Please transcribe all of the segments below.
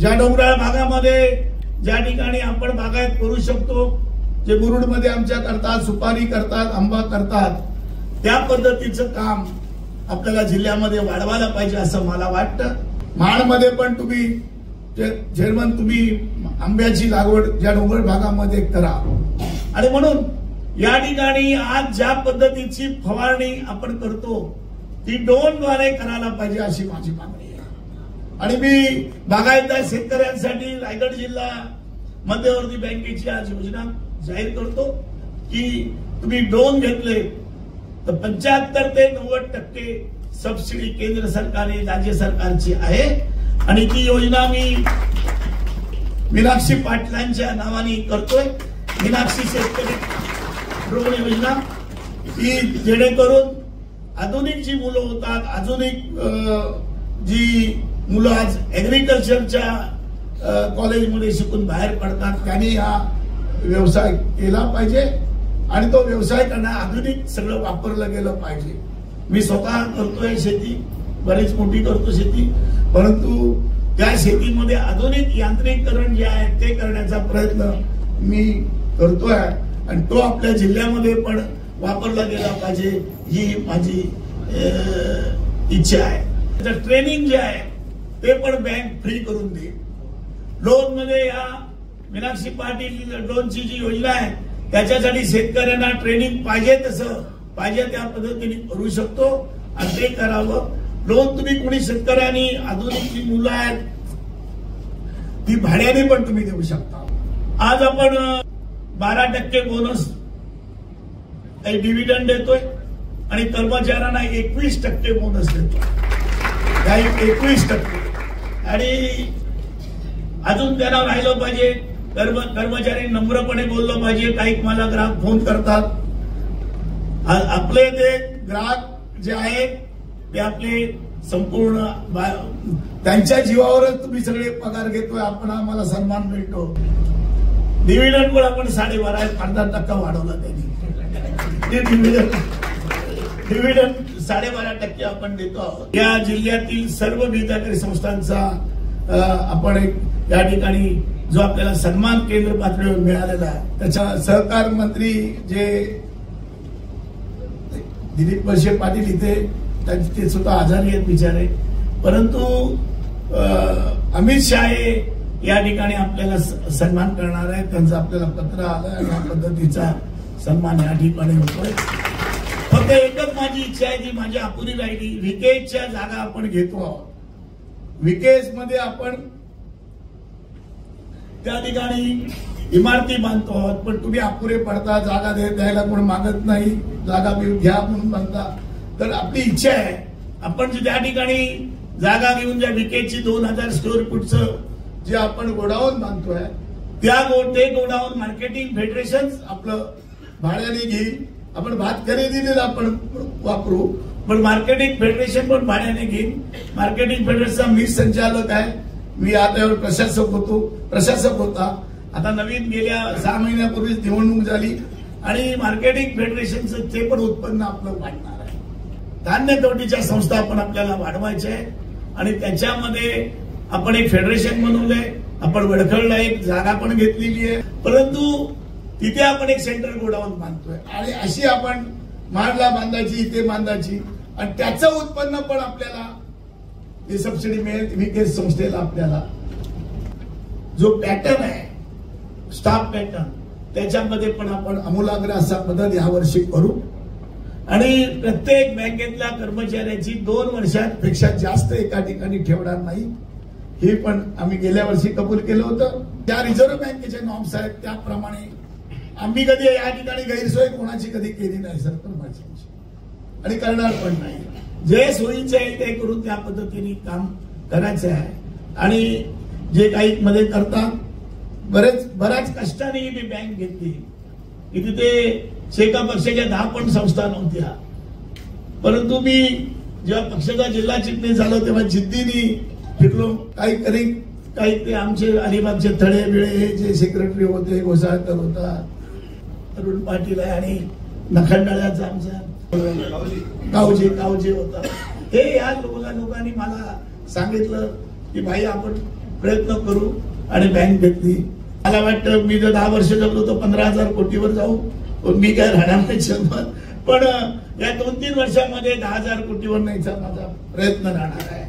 ज्या डोंगराळ भागामध्ये ज्या ठिकाणी आपण बागायत करू शकतो, जे मुरुडमध्ये आमच्या करतात, सुपारी करतात, आंबा करतात, त्या पद्धतीचं काम आपल्याला जिल्ह्यामध्ये वाढवायला पाहिजे असं मला वाटतं। महाडमध्ये पण तुम्ही चेअरमन तुम्ही आंब्याची लागवड ज्या डोंगर भागामध्ये करा आणि म्हणून या ठिकाणी आज ज्या पद्धतीची फवारणी आपण करतो ती ड्रोनद्वारे करायला पाहिजे अशी माझी मागणी आहे। आणि मी बागायतदार शेतकऱ्यांसाठी रायगड जिल्हा मध्यवर्ती बँकेची आज योजना जाहीर करतो की तुम्ही ड्रोन घेतले तर 75 ते 90% सबसिडी केंद्र सरकारने राज्य सरकारची आहे आणि ती योजना मी मीनाक्षी पाटलांच्या नावाने करतोय। मीनाक्षी शेतकरी ड्रोन योजना ही जेणेकरून आधुनिक जी मुलं होतात, आधुनिक जी मुलं आज ऍग्रिकल्चरच्या कॉलेजमध्ये शिकून बाहेर पडतात त्यांनी हा व्यवसाय केला पाहिजे आणि तो व्यवसाय करण्या आधुनिक सगळं वापरलं गेलं पाहिजे। मी स्वतः करतोय शेती, बरीच मोठी करतो शेती, परंतु त्या शेतीमध्ये आधुनिक यांत्रिकीकरण जे आहे ते करण्याचा प्रयत्न मी करतोय आणि तो आपल्या जिल्ह्यामध्ये पण वापरला गेला पाहिजे ही माझी इच्छा आहे। तर ट्रेनिंग जे आहे ते पण बँक फ्री करून देईल। लोन मध्ये या मीनाक्षी पाटील ड्रोनची जी योजना आहे त्याच्यासाठी शेतकऱ्यांना ट्रेनिंग पाहिजे तसं पाहिजे त्या पद्धतीने करू शकतो आणि ते करावं। लोन तुम्ही कोणी शेतकऱ्यांनी आधुनिक जी मुलं आहेत ती भाड्याने पण तुम्ही देऊ शकता। आज आपण 12% बोनस काही डिव्हिडंड देतोय आणि कर्मचाऱ्यांना 21% बोनस देतोय, काही 21% आणि अजून त्यांना राहिलं पाहिजे। कर्मचारी नम्रपणे बोललं पाहिजे। काही मला ग्राहक फोन करतात, आपले ते ग्राहक जे आहेत ते आपले संपूर्ण त्यांच्या जीवावरच तुम्ही सगळे पगार घेतोय, आपण आम्हाला सन्मान मिळतो। डिव्हिडंड पण आपण 12.5% वाढवला त्यांनी, डिव्हिडंड 12.5% आपण देतो आहोत। या जिल्ह्यातील सर्व विद्यार्थी संस्थांचा आपण एक या ठिकाणी जो आपल्याला सन्मान केंद्र पातळीवर मिळालेला आहे त्याच्या सहकार मंत्री जे दिलीप वळसे पाटील इथे ते सुद्धा आजारी आहेत बिचारे, परंतु अमित शाह या ठिकाणी आपल्याला सन्मान करणार आहे। त्यांचं आपल्याला पत्र आलं आणि या पद्धतीचा सन्मान या ठिकाणी होतोय। फक्त एकच माझी इच्छा आहे जी माझी अपुरी राहिली, विकेसच्या जागा आपण घेतो आहोत। विकेस मध्ये आपण त्या ठिकाणी इमारती बांधतो आहोत, पण तुम्ही अपुरे पडता, जागा द्यायला कोण मागत नाही, जागा घ्या म्हणून म्हणता। तर आपली इच्छा आहे आपण त्या ठिकाणी जागा घेऊन ज्या विकेसची 2000 स्क्वेअर फूटचं जे आपण गोडाऊन बांधतोय ते गोडाऊन मार्केटिंग फेडरेशन आपलं भाड्याने घेईल। आपण भात खरेदीला आपण वापरू, पण मार्केटिंग फेडरेशन पण भाड्याने घेईल। मार्केटिंग फेडरेशनचा मी संचालक आहे, मी आता प्रशासक होता। आता नवीन गेल्या 6 महिन्यापूर्वीच निवडणूक झाली आणि मार्केटिंग फेडरेशनचं ते पण उत्पन्न आपलं वाढणार आहे। धान्य कवटीच्या संस्था आपण आपल्याला वाढवायच्या आहे आणि त्याच्यामध्ये आपण एक फेडरेशन बनवलंय। आपण वडखळला एक जागा पण घेतलेली आहे, परंतु तिथे आपण एक सेंट्रल गोडाऊन बांधतोय आणि अशी आपण महाडला बांधायची, इथे बांधायची आणि त्याचं उत्पन्न पण आपल्याला ते सबसिडी मिळेल। विकेस संस्थेला आपल्याला जो पॅटर्न आहे स्टाफ पॅटर्न त्याच्यामध्ये पण आपण आमूलाग्र असा बदल यावर्षी करू आणि प्रत्येक बँकेतल्या कर्मचाऱ्याची 2 वर्षांपेक्षा जास्त एका ठिकाणी ठेवणार नाही, हे पण आम्ही गेल्या वर्षी कबूल केलं होतं। त्या रिझर्व्ह बँकेचे नॉर्म्स आहेत त्याप्रमाणे आम्ही कधी या ठिकाणी गैरसोय कोणाची कधी केली नाही सर कर्मचाऱ्यांची आणि करणार पण नाही। जे सोयीचे आहे ते करून त्या पद्धतीने काम करायचं आहे आणि जे काही मध्ये करतात बऱ्याच कष्टाने मी बँक घेतली की तिथे एका पक्षाच्या 10 पण संस्था नव्हत्या, परंतु मी जेव्हा पक्षाचा जिल्हा चिटणीस झालो तेव्हा जिद्दीने फिरलो। काही ते आमचे अलिबागचे थडे बिळे जे सेक्रेटरी होते, घोसाळकर होता, अरुण पाटील आहे आणि नखंडाळ्याचा आमचा गावजे होता। हे या लोकांनी मला सांगितलं की भाई आपण प्रयत्न करू आणि बँक घेतली. मला वाटतं मी जर 10 वर्ष जगलो तर 15,000 कोटीवर जाऊ. मी काय राहणार नाही शंभर, पण या 2-3 वर्षामध्ये 10,000 कोटीवर न्यायचा माझा प्रयत्न राहणार आहे.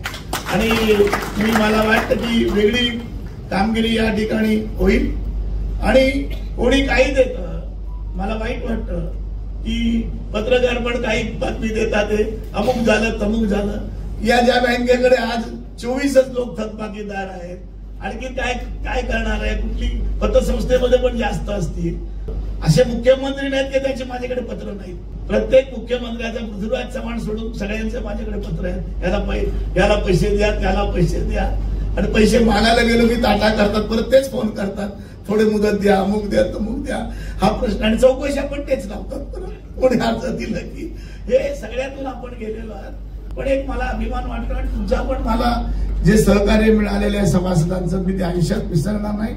आणि मला वाटतं की वेगळी कामगिरी या ठिकाणी होईल. आणि कोणी काही देतं, मला वाईट वाटतं की पत्रकार पण काही बातमी देतात, अमुक झालं तमुक झालं. या ज्या बँकेकडे आज 24च लोक थकबाकीदार आहेत, आणखी काय काय करणार आहे? कुठली पतसंस्थेमध्ये पण जास्त असतील. असे मुख्यमंत्री नाहीत की त्याचे माझ्याकडे पत्र नाहीत. प्रत्येक मुख्यमंत्र्याचा पृथ्वीराज चव्हाण सोडून सगळ्यांचे माझ्याकडे पत्र आहेत. याला पैसे द्या, त्याला पैसे द्या. आणि पैसे मागायला गेलो की टाटा करतात, परत तेच फोन करतात, थोडे मुदत द्या, अमुक द्या, तमुक द्या. हा प्रश्न. आणि चौकशी आपण तेच लावतात. कोणी अर्ज दिलं की हे सगळ्यातून आपण गेलेलो आहात. पण एक मला अभिमान वाटतो आणि तुमचा पण मला जे सहकार्य मिळालेले आहे सभासदांचं, मी ते आयुष्यात विसरणार नाही.